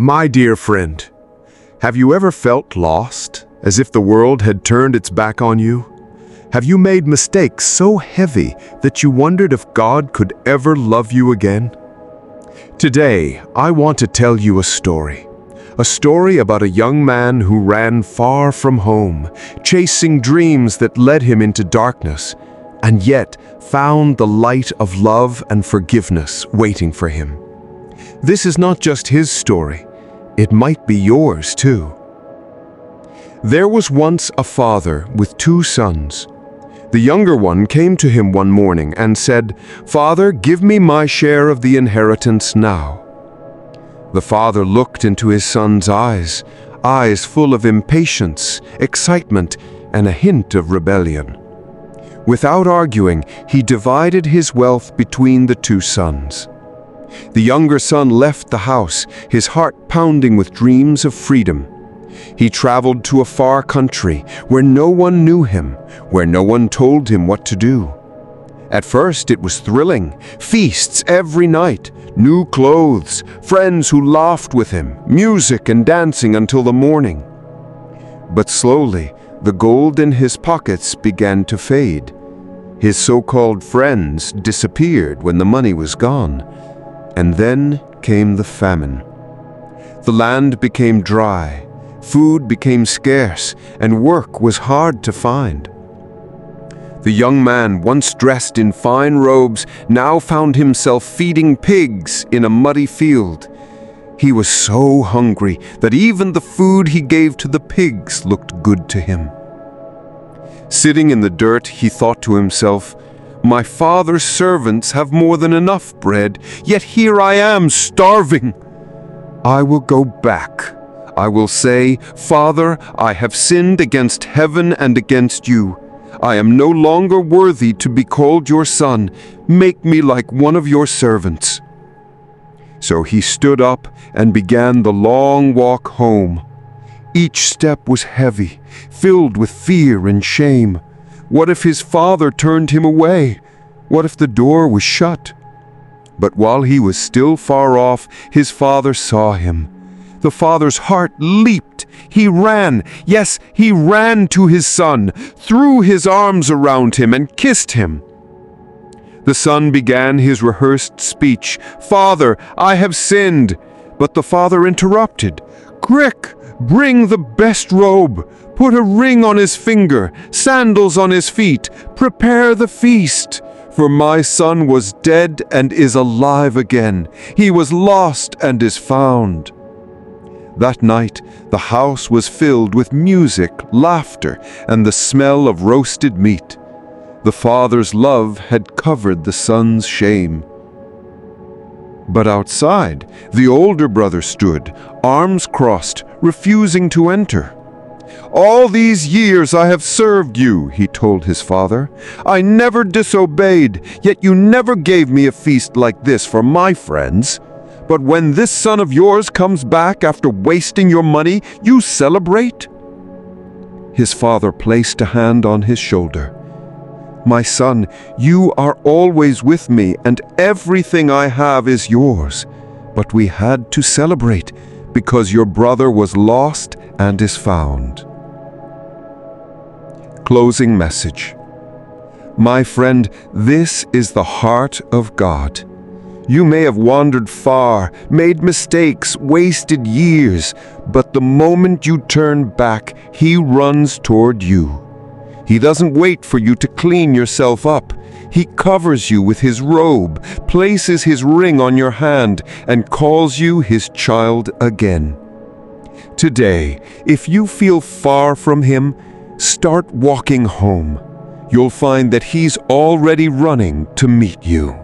My dear friend, have you ever felt lost, as if the world had turned its back on you? Have you made mistakes so heavy that you wondered if God could ever love you again? Today, I want to tell you a story about a young man who ran far from home, chasing dreams that led him into darkness, and yet found the light of love and forgiveness waiting for him. This is not just his story, it might be yours too. There was once a father with 2 sons. The younger one came to him one morning and said, "Father, give me my share of the inheritance now." The father looked into his son's eyes full of impatience, excitement, and a hint of rebellion. Without arguing, he divided his wealth between the 2 sons. The younger son left the house, his heart pounding with dreams of freedom. He traveled to a far country where no one knew him, where no one told him what to do. At first it was thrilling, feasts every night, new clothes, friends who laughed with him, music and dancing until the morning. But slowly, the gold in his pockets began to fade. His so-called friends disappeared when the money was gone. And then came the famine. The land became dry, food became scarce, and work was hard to find. The young man, once dressed in fine robes, now found himself feeding pigs in a muddy field. He was so hungry that even the food he gave to the pigs looked good to him. Sitting in the dirt, he thought to himself, "My father's servants have more than enough bread, yet here I am starving. I will go back. I will say, 'Father, I have sinned against heaven and against you. I am no longer worthy to be called your son. Make me like one of your servants.'" So he stood up and began the long walk home. Each step was heavy, filled with fear and shame. What if his father turned him away? What if the door was shut? But while he was still far off, his father saw him. The father's heart leaped. He ran, yes, he ran to his son, threw his arms around him and kissed him. The son began his rehearsed speech, "Father, I have sinned." But the father interrupted. "Quick, bring the best robe. Put a ring on his finger, sandals on his feet. Prepare the feast. For my son was dead and is alive again. He was lost and is found." That night, the house was filled with music, laughter, and the smell of roasted meat. The father's love had covered the son's shame. But outside, the older brother stood, arms crossed, refusing to enter. "All these years I have served you," he told his father. "I never disobeyed, yet you never gave me a feast like this for my friends. But when this son of yours comes back after wasting your money, you celebrate?" His father placed a hand on his shoulder. "My son, you are always with me, and everything I have is yours. But we had to celebrate, because your brother was lost and is found." Closing message. My friend, this is the heart of God. You may have wandered far, made mistakes, wasted years, but the moment you turn back, He runs toward you. He doesn't wait for you to clean yourself up. He covers you with His robe, places His ring on your hand, and calls you His child again. Today, if you feel far from Him, start walking home. You'll find that He's already running to meet you.